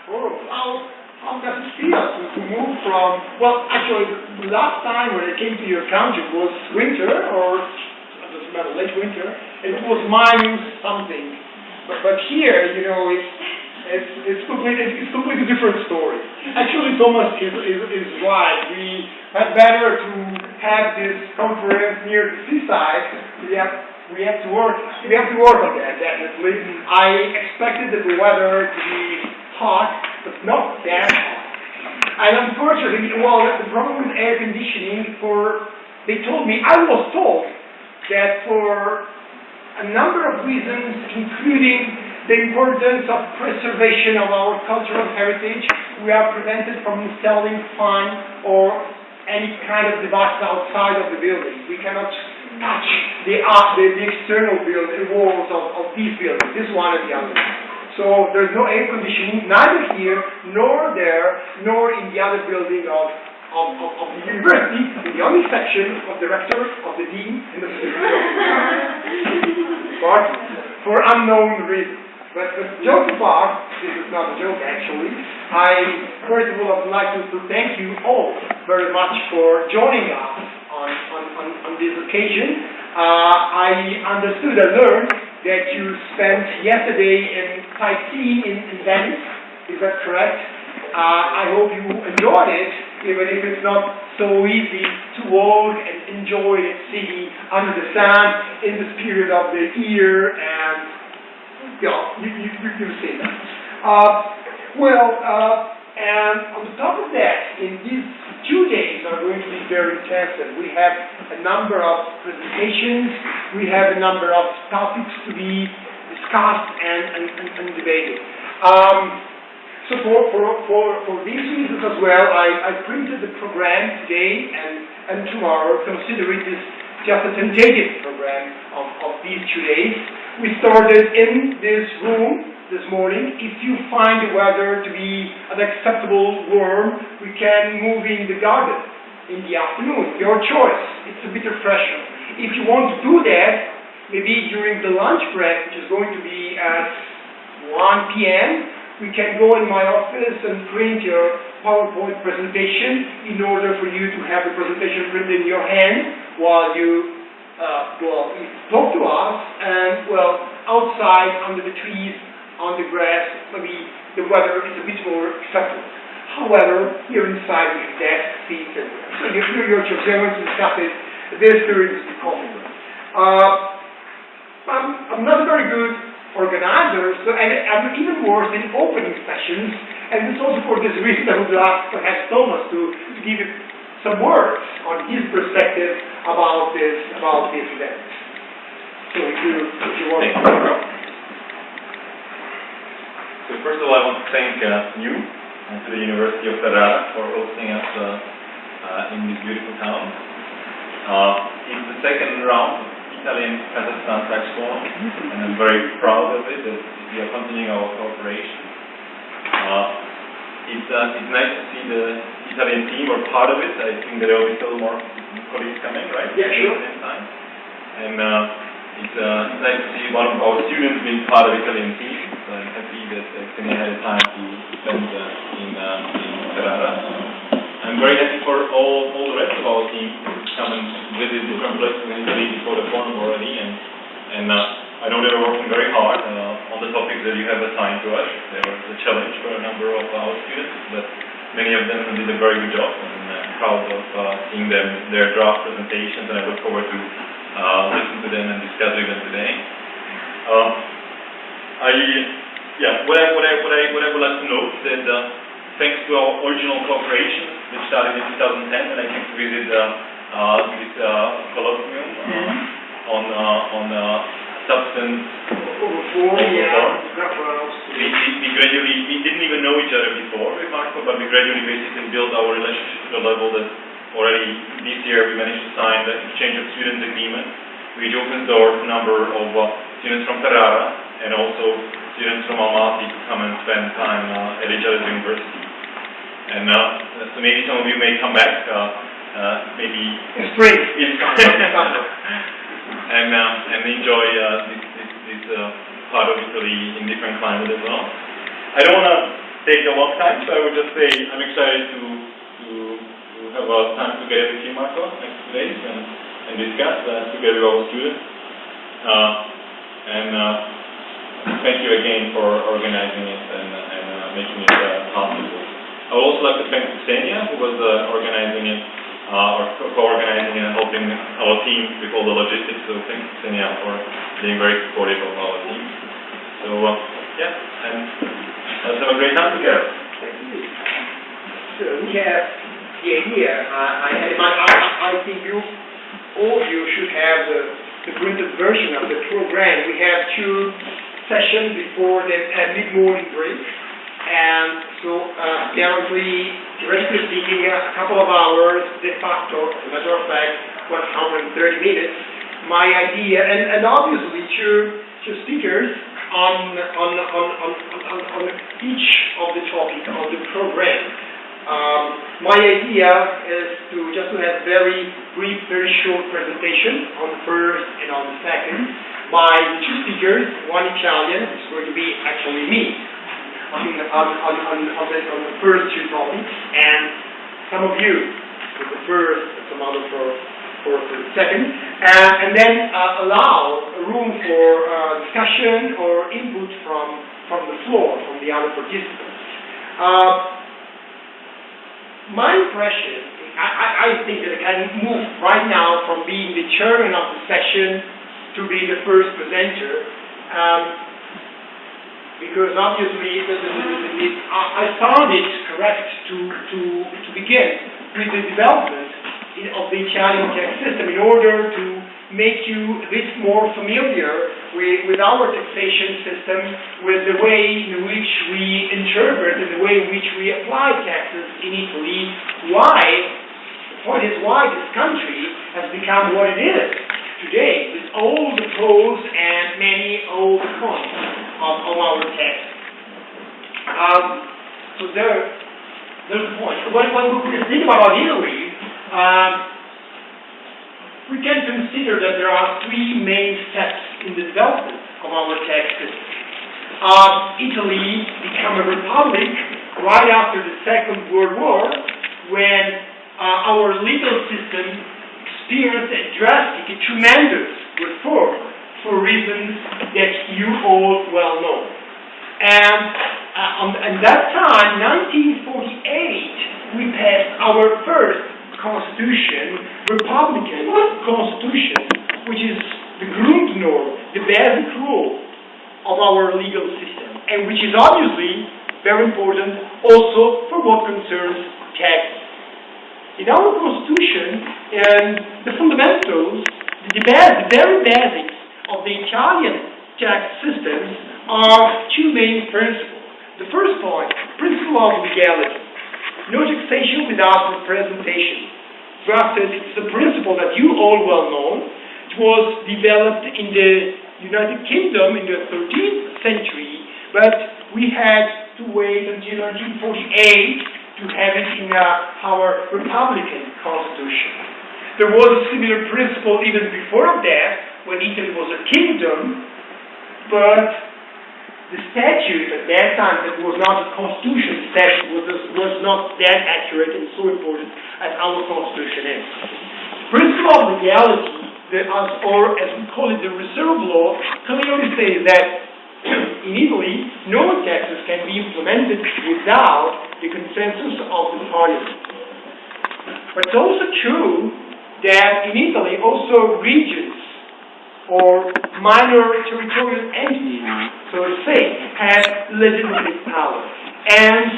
oh, how does it feel to move from, well, actually, the last time when I came to your country was winter, or it doesn't matter, late winter, and it was minus something. But here, you know, it's completely different story. Actually, Thomas is right. We had better to have this conference near the seaside. We have to work on that, definitely. I expected the weather to be hot, but not that hot. And unfortunately, well, the problem with air conditioning, I was told that for a number of reasons, including the importance of preservation of our cultural heritage, we are prevented from installing fan or any kind of device outside of the building. We cannot touch the external walls of these buildings, this one and the other. So there's no air conditioning, neither here, nor there, nor in the other building of the university, in the only section of the rector, of the dean, and the but for unknown reasons. But joke apart, this is not a joke actually, I first of all would like to thank you all very much for joining us on this occasion. I understood and learned that you spent yesterday in sightseeing in Venice, is that correct? I hope you enjoyed it, even if it's not so easy to walk and enjoy the city under the sun in this period of the year, and you see that. And on the top of that, in these 2 days are going to be very intensive. We have a number of presentations, we have a number of topics to be discussed and debated. So for these reasons as well, I printed the program today and tomorrow. Consider it as just a tentative program of these 2 days. We started in this room this morning. If you find the weather to be an acceptable warm, we can move in the garden in the afternoon. Your choice. It's a bit fresher. If you want to do that, maybe during the lunch break, which is going to be at 1 p.m., we can go in my office and print your PowerPoint presentation in order for you to have the presentation printed in your hand while you talk to us, and outside under the trees, on the grass, maybe the weather is a bit more acceptable. However, here inside we have desk, seats, and so you're going to discuss it this during the coffee break. I'm not a very good organizer, and I'm even worse in opening sessions, and it's also for this reason I would ask perhaps Thomas to give you some words on his perspective about this event. So if you want to go. So first of all, I want to thank you and to the University of Ferrara for hosting us in this beautiful town. It's the second round of Italian Kazakhstan Tax Forum, and I'm very proud of it that we are continuing our cooperation. It's nice to see the Italian team or part of it. I think there will be still more colleagues coming, right? Yeah, sure. At the same time. And it's nice to see one of our students being part of the Italian team. So I'm happy that Xenia had time to spend in Ferrara. I'm very happy for all the rest of our team to come and visit different places in Italy before the forum already. And I know they were working very hard on the topics that you have assigned to us. There was a challenge for a number of our students, but many of them did a very good job, and I'm proud of seeing their draft presentations, and I look forward to listen to them and discuss with them today. What I would like to note that thanks to our original cooperation, which started in 2010 when I came to visit this colloquium on substance overform. We didn't even know each other before with Marco, but we gradually basically built our relationship to the level that already this year we managed to sign the exchange of students agreement, which opens doors to a number of students from Ferrara and also students from Almaty to come and spend time at each other's university. And so maybe some of you may come back, maybe in spring, and enjoy this part of Italy in different climate as well. I don't want to take a long time, so I would just say I'm excited to have time together with you, Marco, next 2 days and discuss together with our students. Thank you again for organizing it and making it possible. I would also like to thank Ksenia, who was organizing it, or co-organizing and helping our team with all the logistics. So thanks, Ksenia, for being very supportive of our team. So yeah, and let's have a great time together. Thank you. So we have the idea. I had in mind. I think all of you should have the printed version of the program. We have 2 sessions before the mid-morning break. And so, theoretically speaking, a couple of hours, de facto, as a matter of fact, 130 minutes. My idea, and obviously two speakers on each of the topics on the program. My idea is to have very brief, very short presentation on the first and on the second by the 2 speakers, one Italian, it's going to be actually me. On the first 2 topics, and some of you for the first, some others for the second, and then allow room for discussion or input from the floor, from the other participants. My impression, I think that I can move right now from being the chairman of the session to be the first presenter. Because obviously I found it correct to begin with the development of the Italian tax system in order to make you a bit more familiar with our taxation system, with the way in which we interpret and the way in which we apply taxes in Italy. The point is why this country has become what it is today, with all the pros and many old cons of our text. So there's the point. When we think about Italy, we can consider that there are 3 main steps in the development of our tax system. Italy became a republic right after the Second World War, when our legal system experienced a drastic, a tremendous reform for reasons that you all well know. And at that time, 1948, we passed our first constitution, Republican constitution, which is the Grundnorm, the basic rule of our legal system, and which is obviously very important also for what concerns taxes. In our constitution, the fundamentals, the very basics of the Italian tax systems are 2 main principles. The first point, principle of legality. No taxation without representation. Drafted, it's a principle that you all well know. It was developed in the United Kingdom in the 13th century, but we had to wait until 1948 to have it in our Republican Constitution. There was a similar principle even before that, when Italy was a kingdom, but the statute at that time, that was not a constitution statute, was not that accurate and so important as our Constitution is. Principle of legality, or as we call it, the reserve law, clearly says that in Italy, no taxes can be implemented without the consensus of the parliament. But it's also true that in Italy, also regions or minor territorial entities, so to say, have legislative power. And